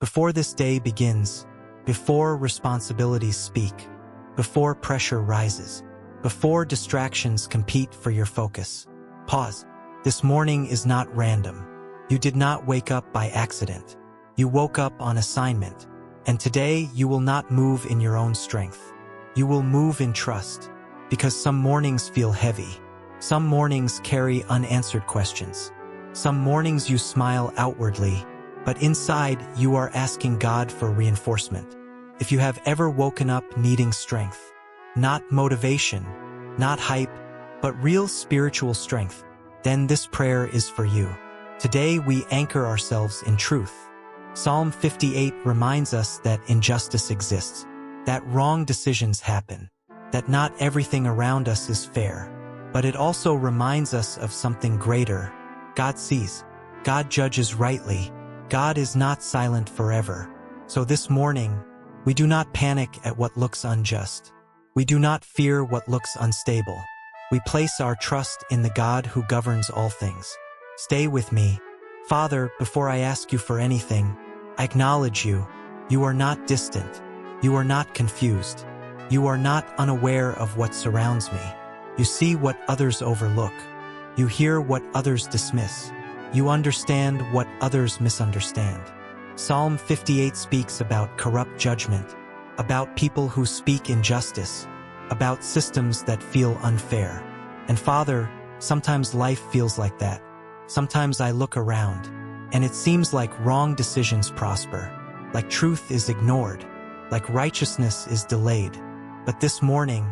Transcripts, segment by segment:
Before this day begins, before responsibilities speak, before pressure rises, before distractions compete for your focus, pause. This morning is not random. You did not wake up by accident. You woke up on assignment. And today you will not move in your own strength. You will move in trust, because some mornings feel heavy. Some mornings carry unanswered questions. Some mornings you smile outwardly, but inside you are asking God for reinforcement. If you have ever woken up needing strength, not motivation, not hype, but real spiritual strength, then this prayer is for you. Today we anchor ourselves in truth. Psalm 58 reminds us that injustice exists, that wrong decisions happen, that not everything around us is fair. But it also reminds us of something greater. God sees. God judges rightly. God is not silent forever. So this morning, we do not panic at what looks unjust. We do not fear what looks unstable. We place our trust in the God who governs all things. Stay with me. Father, before I ask you for anything, I acknowledge you. You are not distant. You are not confused. You are not unaware of what surrounds me. You see what others overlook. You hear what others dismiss. You understand what others misunderstand. Psalm 58 speaks about corrupt judgment, about people who speak injustice, about systems that feel unfair. And Father, sometimes life feels like that. Sometimes I look around, and it seems like wrong decisions prosper, like truth is ignored, like righteousness is delayed. But this morning,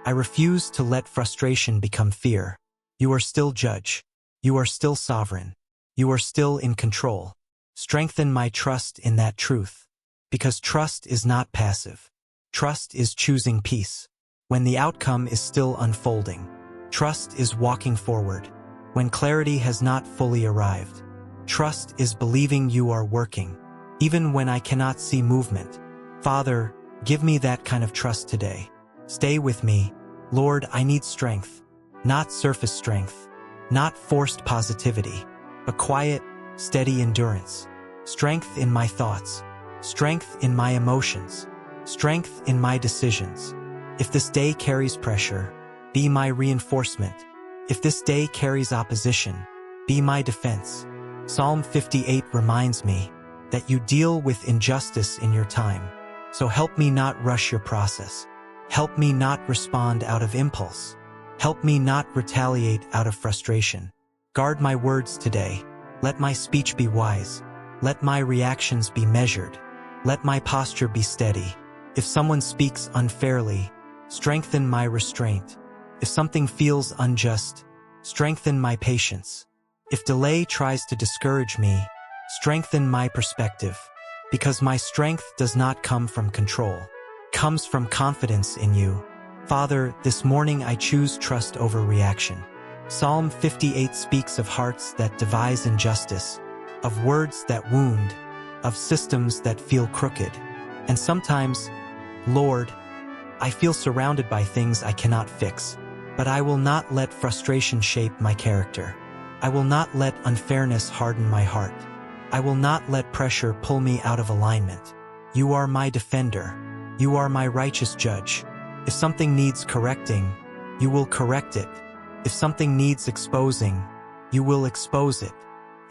I refuse to let frustration become fear. You are still judge. You are still sovereign. You are still in control. Strengthen my trust in that truth, because trust is not passive. Trust is choosing peace. When the outcome is still unfolding, trust is walking forward. When clarity has not fully arrived, trust is believing you are working, even when I cannot see movement. Father, give me that kind of trust today. Stay with me. Lord, I need strength, not surface strength, not forced positivity, but quiet, steady endurance. Strength in my thoughts, strength in my emotions, strength in my decisions. If this day carries pressure, be my reinforcement. If this day carries opposition, be my defense. Psalm 58 reminds me that you deal with injustice in your time. So help me not rush your process. Help me not respond out of impulse. Help me not retaliate out of frustration. Guard my words today. Let my speech be wise. Let my reactions be measured. Let my posture be steady. If someone speaks unfairly, strengthen my restraint. If something feels unjust, strengthen my patience. If delay tries to discourage me, strengthen my perspective. Because my strength does not come from control. It comes from confidence in you. Father, this morning I choose trust over reaction. Psalm 58 speaks of hearts that devise injustice, of words that wound, of systems that feel crooked. And sometimes, Lord, I feel surrounded by things I cannot fix. But I will not let frustration shape my character. I will not let unfairness harden my heart. I will not let pressure pull me out of alignment. You are my defender. You are my righteous judge. If something needs correcting, you will correct it. If something needs exposing, you will expose it.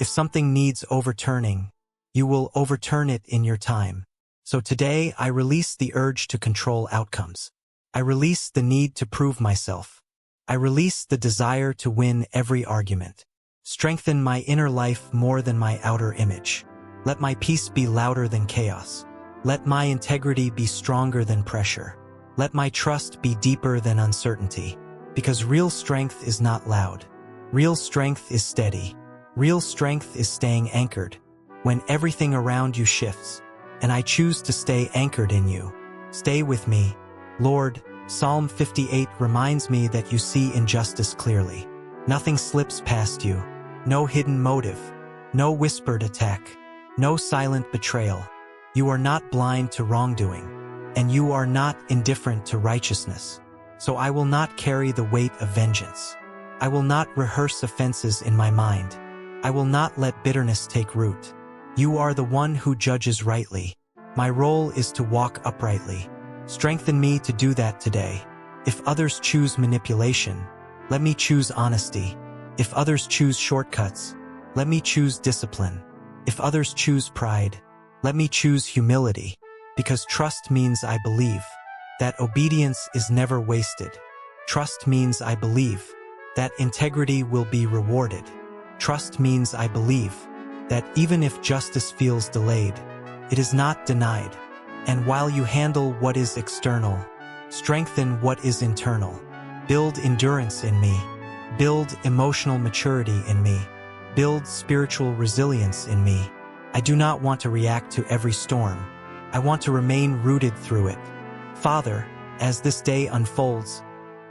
If something needs overturning, you will overturn it in your time. So today I release the urge to control outcomes. I release the need to prove myself. I release the desire to win every argument. Strengthen my inner life more than my outer image. Let my peace be louder than chaos. Let my integrity be stronger than pressure. Let my trust be deeper than uncertainty. Because real strength is not loud. Real strength is steady. Real strength is staying anchored when everything around you shifts. And I choose to stay anchored in you. Stay with me, Lord. Psalm 58 reminds me that you see injustice clearly. Nothing slips past you. No hidden motive. No whispered attack. No silent betrayal. You are not blind to wrongdoing. And you are not indifferent to righteousness. So I will not carry the weight of vengeance. I will not rehearse offenses in my mind. I will not let bitterness take root. You are the one who judges rightly. My role is to walk uprightly. Strengthen me to do that today. If others choose manipulation, let me choose honesty. If others choose shortcuts, let me choose discipline. If others choose pride, let me choose humility. Because trust means I believe that obedience is never wasted. Trust means I believe that integrity will be rewarded. Trust means I believe that even if justice feels delayed, it is not denied. And while you handle what is external, strengthen what is internal. Build endurance in me. Build emotional maturity in me. Build spiritual resilience in me. I do not want to react to every storm. I want to remain rooted through it. Father, as this day unfolds,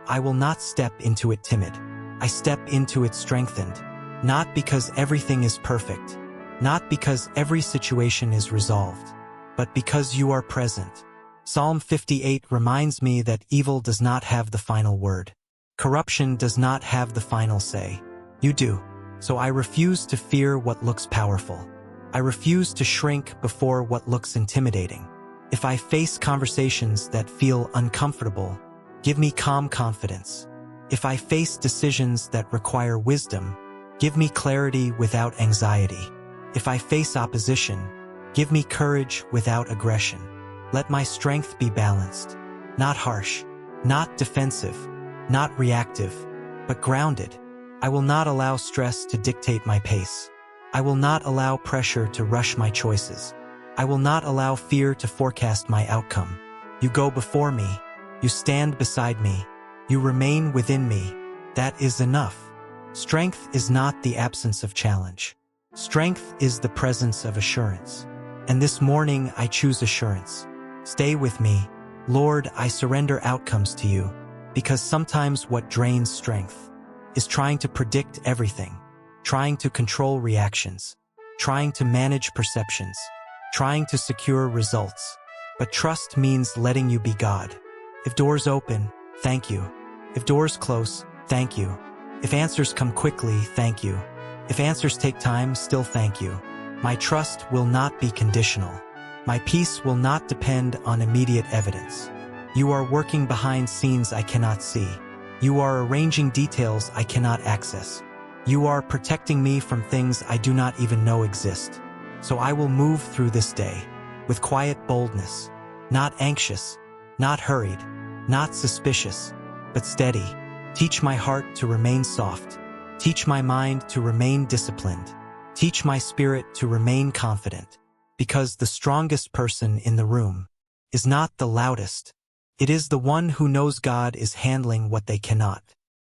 I will not step into it timid. I step into it strengthened. Not because everything is perfect, not because every situation is resolved, but because you are present. Psalm 58 reminds me that evil does not have the final word. Corruption does not have the final say. You do. So I refuse to fear what looks powerful. I refuse to shrink before what looks intimidating. If I face conversations that feel uncomfortable, give me calm confidence. If I face decisions that require wisdom, give me clarity without anxiety. If I face opposition, give me courage without aggression. Let my strength be balanced, not harsh, not defensive, not reactive, but grounded. I will not allow stress to dictate my pace. I will not allow pressure to rush my choices. I will not allow fear to forecast my outcome. You go before me. You stand beside me. You remain within me. That is enough. Strength is not the absence of challenge. Strength is the presence of assurance. And this morning I choose assurance. Stay with me. Lord, I surrender outcomes to you, because sometimes what drains strength is trying to predict everything, trying to control reactions, trying to manage perceptions, trying to secure results. But trust means letting you be God. If doors open, thank you. If doors close, thank you. If answers come quickly, thank you. If answers take time, still thank you. My trust will not be conditional. My peace will not depend on immediate evidence. You are working behind scenes I cannot see. You are arranging details I cannot access. You are protecting me from things I do not even know exist. So I will move through this day with quiet boldness, not anxious, not hurried, not suspicious, but steady. Teach my heart to remain soft. Teach my mind to remain disciplined. Teach my spirit to remain confident. Because the strongest person in the room is not the loudest. It is the one who knows God is handling what they cannot.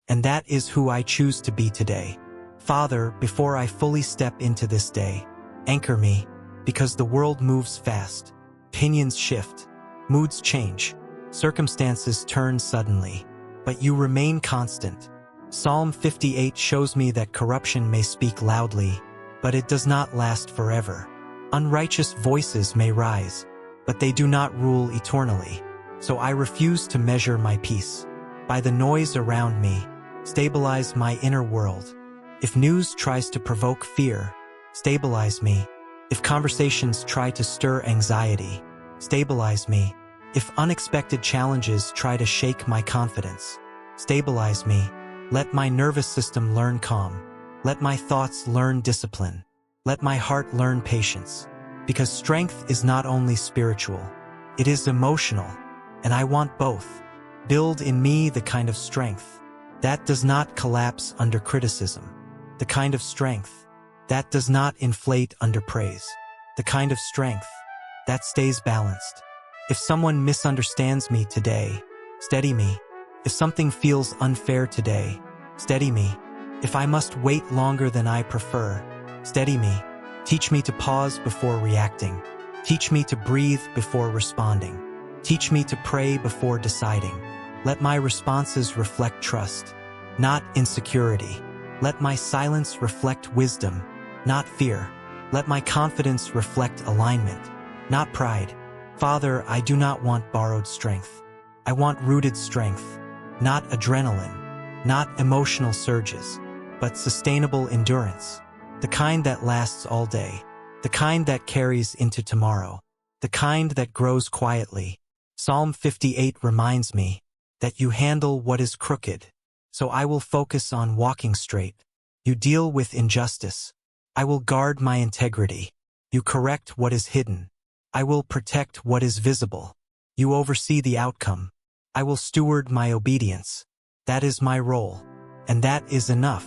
And that is who I choose to be today. Father, before I fully step into this day, anchor me, because the world moves fast. Opinions shift. Moods change. Circumstances turn suddenly. But you remain constant. Psalm 58 shows me that corruption may speak loudly, but it does not last forever. Unrighteous voices may rise, but they do not rule eternally. So I refuse to measure my peace by the noise around me. Stabilize my inner world. If news tries to provoke fear, stabilize me. If conversations try to stir anxiety, stabilize me. If unexpected challenges try to shake my confidence, stabilize me. Let my nervous system learn calm. Let my thoughts learn discipline. Let my heart learn patience. Because strength is not only spiritual, it is emotional, and I want both. Build in me the kind of strength that does not collapse under criticism, the kind of strength that does not inflate under praise, the kind of strength that stays balanced. If someone misunderstands me today, steady me. If something feels unfair today, steady me. If I must wait longer than I prefer, steady me. Teach me to pause before reacting. Teach me to breathe before responding. Teach me to pray before deciding. Let my responses reflect trust, not insecurity. Let my silence reflect wisdom, not fear. Let my confidence reflect alignment, not pride. Father, I do not want borrowed strength. I want rooted strength, not adrenaline, not emotional surges, but sustainable endurance, the kind that lasts all day. the kind that carries into tomorrow, the kind that grows quietly. Psalm 58 reminds me that you handle what is crooked, so I will focus on walking straight. You deal with injustice. I will guard my integrity. You correct what is hidden. I will protect what is visible. You oversee the outcome. I will steward my obedience. That is my role, and that is enough.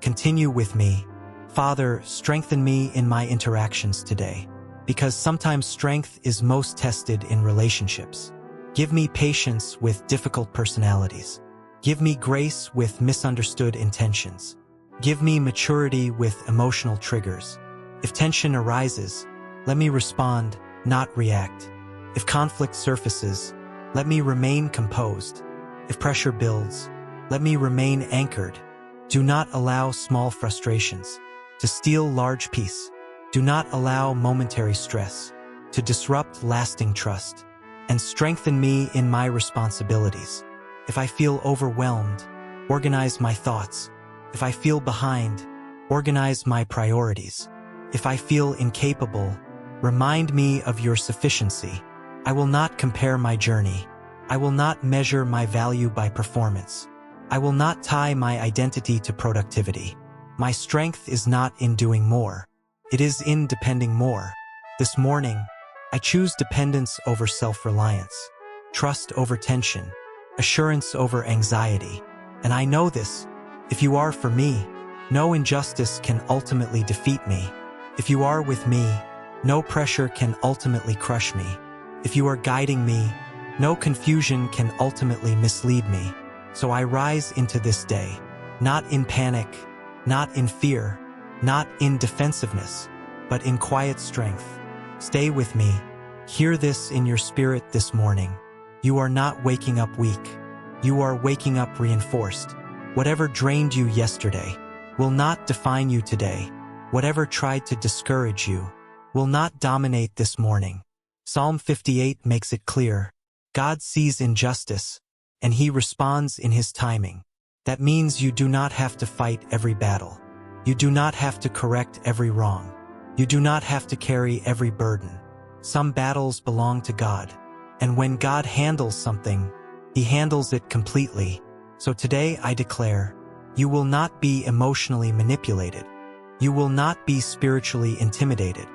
Continue with me. Father, strengthen me in my interactions today, because sometimes strength is most tested in relationships. Give me patience with difficult personalities. Give me grace with misunderstood intentions. Give me maturity with emotional triggers. If tension arises, let me respond, not react. If conflict surfaces, let me remain composed. If pressure builds, let me remain anchored. Do not allow small frustrations to steal large peace. Do not allow momentary stress to disrupt lasting trust. And strengthen me in my responsibilities. If I feel overwhelmed, organize my thoughts. If I feel behind, organize my priorities. If I feel incapable, remind me of your sufficiency. I will not compare my journey. I will not measure my value by performance. I will not tie my identity to productivity. My strength is not in doing more. It is in depending more. This morning, I choose dependence over self-reliance, trust over tension, assurance over anxiety. And I know this. If you are for me, no injustice can ultimately defeat me. If you are with me, no pressure can ultimately crush me. If you are guiding me, no confusion can ultimately mislead me. So I rise into this day, not in panic, not in fear, not in defensiveness, but in quiet strength. Stay with me. Hear this in your spirit this morning. You are not waking up weak. You are waking up reinforced. Whatever drained you yesterday will not define you today. Whatever tried to discourage you will not dominate this morning. Psalm 58 makes it clear. God sees injustice, and he responds in his timing. That means you do not have to fight every battle. You do not have to correct every wrong. You do not have to carry every burden. Some battles belong to God, and when God handles something, he handles it completely. So today I declare, you will not be emotionally manipulated. You will not be spiritually intimidated.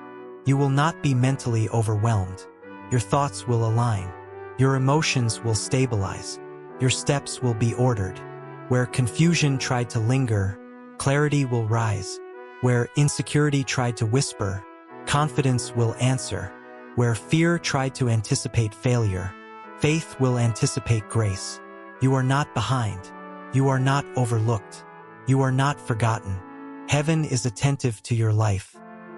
You will not be mentally overwhelmed. Your thoughts will align. Your emotions will stabilize. Your steps will be ordered. Where confusion tried to linger, clarity will rise. Where insecurity tried to whisper, confidence will answer. Where fear tried to anticipate failure, faith will anticipate grace. You are not behind. You are not overlooked. You are not forgotten. Heaven is attentive to your life,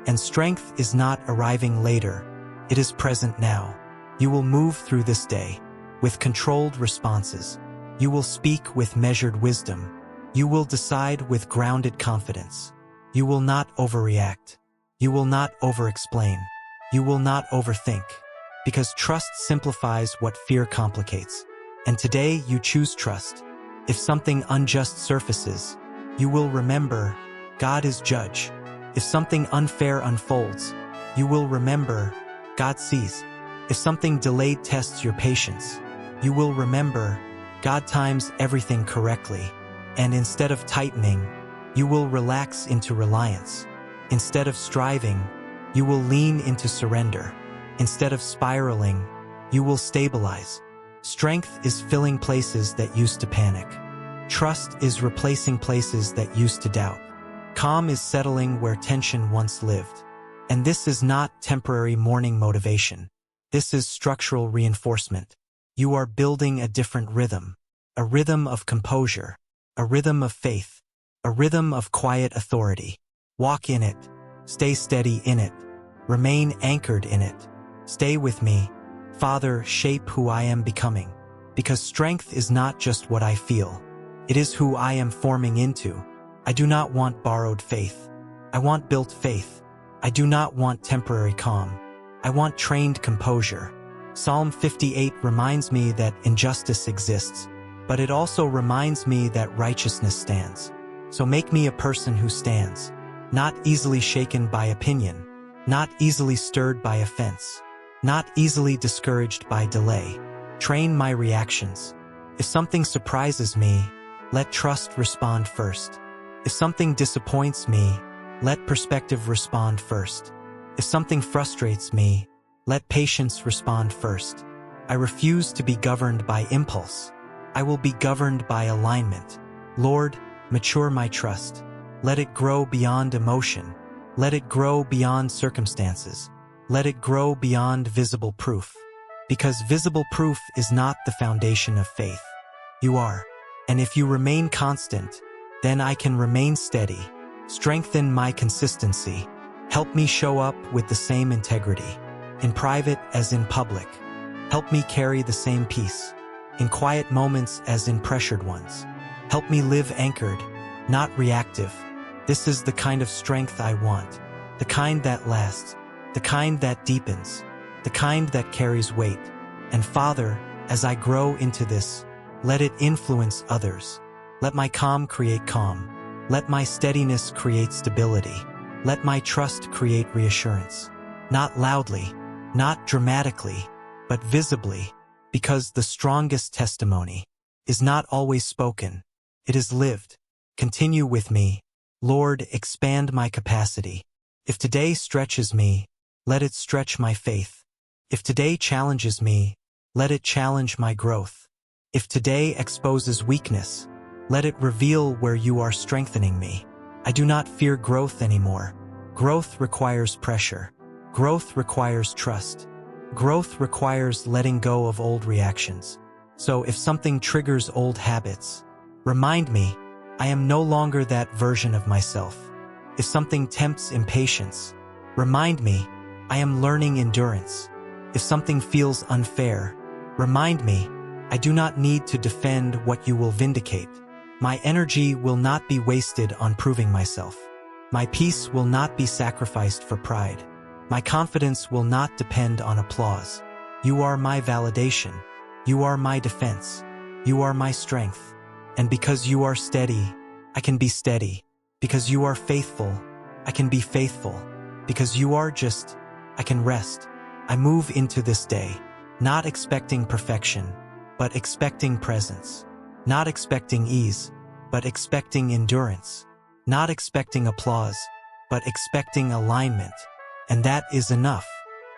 and strength is not arriving later. It is present now. You will move through this day with controlled responses. You will speak with measured wisdom. You will decide with grounded confidence. You will not overreact. You will not over-explain. You will not overthink, because trust simplifies what fear complicates. And today you choose trust. If something unjust surfaces, you will remember God is judge. If something unfair unfolds, you will remember God sees. If something delayed tests your patience, you will remember God times everything correctly. And instead of tightening, you will relax into reliance. Instead of striving, you will lean into surrender. Instead of spiraling, you will stabilize. Strength is filling places that used to panic. Trust is replacing places that used to doubt. Calm is settling where tension once lived. And this is not temporary morning motivation. This is structural reinforcement. You are building a different rhythm, a rhythm of composure, a rhythm of faith, a rhythm of quiet authority. Walk in it. Stay steady in it. Remain anchored in it. Stay with me. Father, shape who I am becoming. Because strength is not just what I feel. It is who I am forming into. I do not want borrowed faith. I want built faith. I do not want temporary calm. I want trained composure. Psalm 58 reminds me that injustice exists, but it also reminds me that righteousness stands. So make me a person who stands, not easily shaken by opinion, not easily stirred by offense, not easily discouraged by delay. Train my reactions. If something surprises me, let trust respond first. If something disappoints me, let perspective respond first. If something frustrates me, let patience respond first. I refuse to be governed by impulse. I will be governed by alignment. Lord, mature my trust. Let it grow beyond emotion. Let it grow beyond circumstances. Let it grow beyond visible proof. Because visible proof is not the foundation of faith. You are. And if you remain constant, then I can remain steady. Strengthen my consistency. Help me show up with the same integrity, in private as in public. Help me carry the same peace, in quiet moments as in pressured ones. Help me live anchored, not reactive. This is the kind of strength I want, the kind that lasts, the kind that deepens, the kind that carries weight. And Father, as I grow into this, let it influence others. Let my calm create calm. Let my steadiness create stability. Let my trust create reassurance. Not loudly, not dramatically, but visibly, because the strongest testimony is not always spoken. It is lived. Continue with me. Lord, expand my capacity. If today stretches me, let it stretch my faith. If today challenges me, let it challenge my growth. If today exposes weakness, let it reveal where you are strengthening me. I do not fear growth anymore. Growth requires pressure. Growth requires trust. Growth requires letting go of old reactions. So if something triggers old habits, remind me, I am no longer that version of myself. If something tempts impatience, remind me, I am learning endurance. If something feels unfair, remind me, I do not need to defend what you will vindicate. My energy will not be wasted on proving myself. My peace will not be sacrificed for pride. My confidence will not depend on applause. You are my validation. You are my defense. You are my strength. And because you are steady, I can be steady. Because you are faithful, I can be faithful. Because you are just, I can rest. I move into this day, not expecting perfection, but expecting presence. Not expecting ease, but expecting endurance. Not expecting applause, but expecting alignment. And that is enough.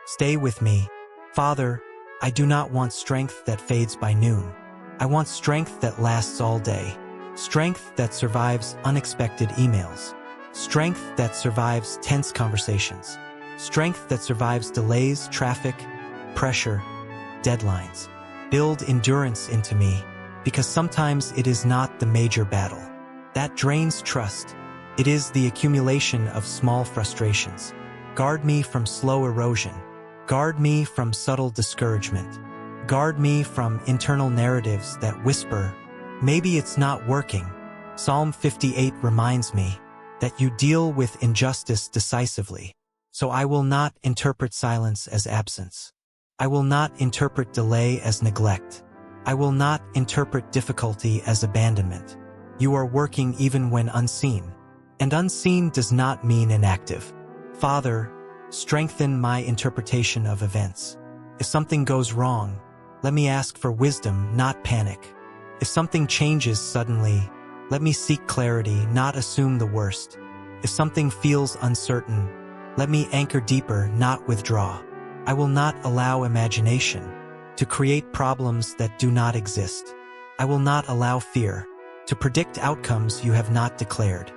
Stay with me. Father, I do not want strength that fades by noon. I want strength that lasts all day. Strength that survives unexpected emails. Strength that survives tense conversations. Strength that survives delays, traffic, pressure, deadlines. Build endurance into me, because sometimes it is not the major battle that drains trust. It is the accumulation of small frustrations. Guard me from slow erosion. Guard me from subtle discouragement. Guard me from internal narratives that whisper, maybe it's not working. Psalm 58 reminds me that you deal with injustice decisively. So I will not interpret silence as absence. I will not interpret delay as neglect. I will not interpret difficulty as abandonment. You are working even when unseen. And unseen does not mean inactive. Father, strengthen my interpretation of events. If something goes wrong, let me ask for wisdom, not panic. If something changes suddenly, let me seek clarity, not assume the worst. If something feels uncertain, let me anchor deeper, not withdraw. I will not allow imagination to create problems that do not exist. I will not allow fear to predict outcomes you have not declared.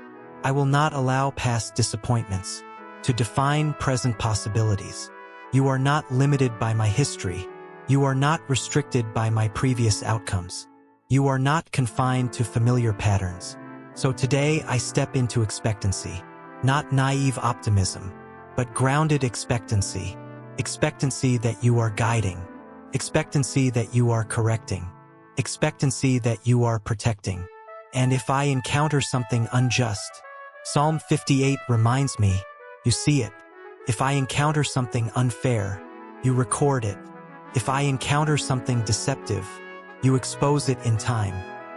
I will not allow past disappointments to define present possibilities. You are not limited by my history. You are not restricted by my previous outcomes. You are not confined to familiar patterns. So today I step into expectancy, not naive optimism, but grounded expectancy. Expectancy that you are guiding. Expectancy that you are correcting. Expectancy that you are protecting. And if I encounter something unjust, Psalm 58 reminds me, you see it. If I encounter something unfair, you record it. If I encounter something deceptive, you expose it in time.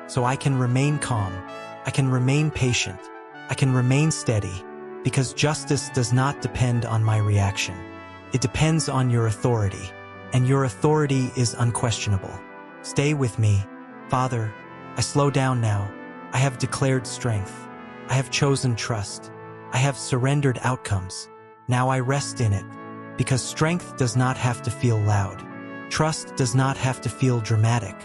So I can remain calm. I can remain patient. I can remain steady. because justice does not depend on my reaction. It depends on your authority, and your authority is unquestionable. Stay with me, Father. I slow down now. I have declared strength. I have chosen trust. I have surrendered outcomes. Now I rest in it, because strength does not have to feel loud. Trust does not have to feel dramatic.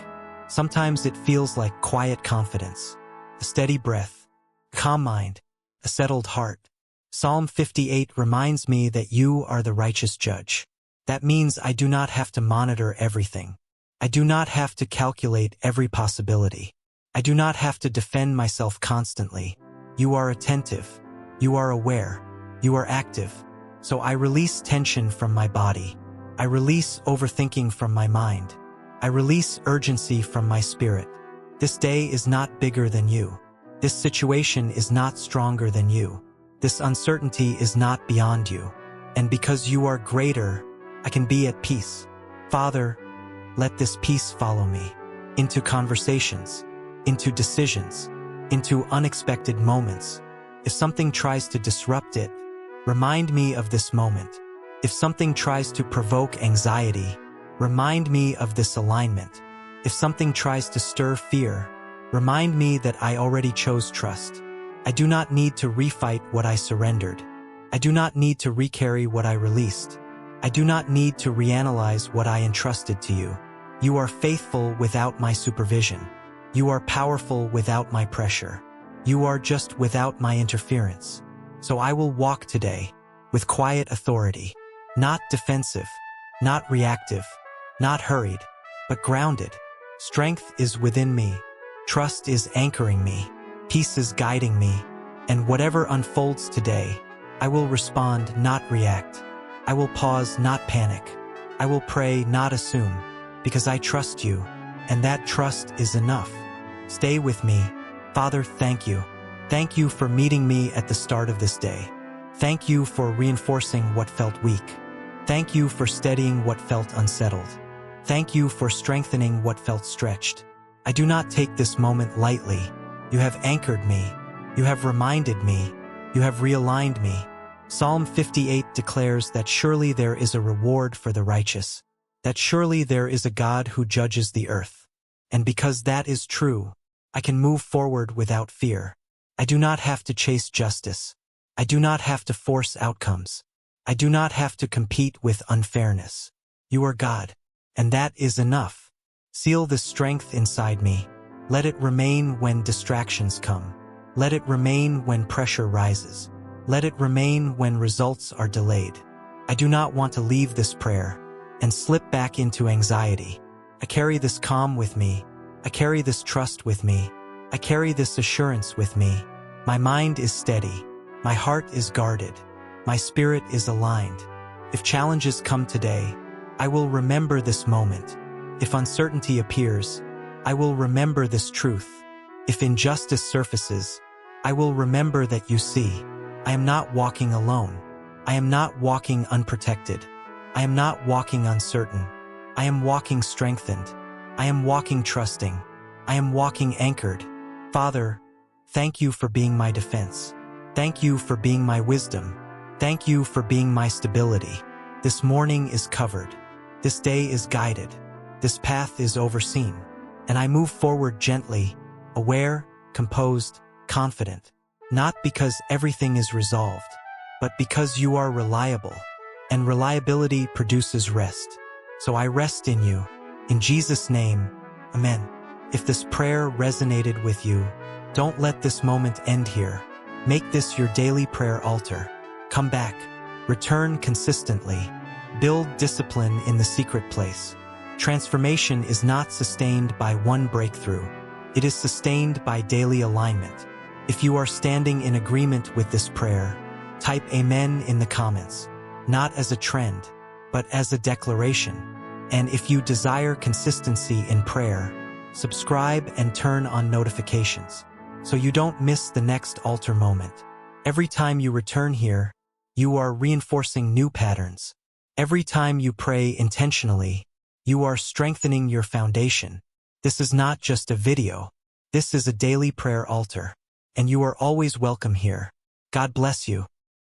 Sometimes it feels like quiet confidence, a steady breath, a calm mind, a settled heart. Psalm 58 reminds me that you are the righteous judge. That means I do not have to monitor everything. I do not have to calculate every possibility. I do not have to defend myself constantly. You are attentive. You are aware. You are active. So I release tension from my body. I release overthinking from my mind. I release urgency from my spirit. This day is not bigger than you. This situation is not stronger than you. This uncertainty is not beyond you. And because you are greater, I can be at peace. Father, let this peace follow me into conversations, into decisions, into unexpected moments. If something tries to disrupt it, remind me of this moment. If something tries to provoke anxiety, remind me of this alignment. If something tries to stir fear, remind me that I already chose trust. I do not need to refight what I surrendered. I do not need to recarry what I released. I do not need to reanalyze what I entrusted to you. You are faithful without my supervision. You are powerful without my pressure. You are just without my interference. So I will walk today with quiet authority, not defensive, not reactive, not hurried, but grounded. Strength is within me. Trust is anchoring me. Peace is guiding me. And whatever unfolds today, I will respond, not react. I will pause, not panic. I will pray, not assume, because I trust you, and that trust is enough. Stay with me. Father, thank you. Thank you for meeting me at the start of this day. Thank you for reinforcing what felt weak. Thank you for steadying what felt unsettled. Thank you for strengthening what felt stretched. I do not take this moment lightly. You have anchored me. You have reminded me. You have realigned me. Psalm 58 declares that surely there is a reward for the righteous, that surely there is a God who judges the earth. And because that is true, I can move forward without fear. I do not have to chase justice. I do not have to force outcomes. I do not have to compete with unfairness. You are God, and that is enough. Seal the strength inside me. Let it remain when distractions come. Let it remain when pressure rises. Let it remain when results are delayed. I do not want to leave this prayer and slip back into anxiety. I carry this calm with me. I carry this trust with me. I carry this assurance with me. My mind is steady. My heart is guarded. My spirit is aligned. If challenges come today, I will remember this moment. If uncertainty appears, I will remember this truth. If injustice surfaces, I will remember that you see. I am not walking alone. I am not walking unprotected. I am not walking uncertain. I am walking strengthened. I am walking trusting. I am walking anchored. Father, thank you for being my defense. Thank you for being my wisdom. Thank you for being my stability. This morning is covered. This day is guided. This path is overseen. And I move forward gently, aware, composed, confident. Not because everything is resolved, but because you are reliable. And reliability produces rest. So I rest in you. In Jesus' name, Amen. If this prayer resonated with you, don't let this moment end here. Make this your daily prayer altar. Come back. Return consistently. Build discipline in the secret place. Transformation is not sustained by one breakthrough. It is sustained by daily alignment. If you are standing in agreement with this prayer, type Amen in the comments. Not as a trend, but as a declaration. And if you desire consistency in prayer, subscribe and turn on notifications so you don't miss the next altar moment. Every time you return here, you are reinforcing new patterns. Every time you pray intentionally, you are strengthening your foundation. This is not just a video. This is a daily prayer altar, and you are always welcome here. God bless you.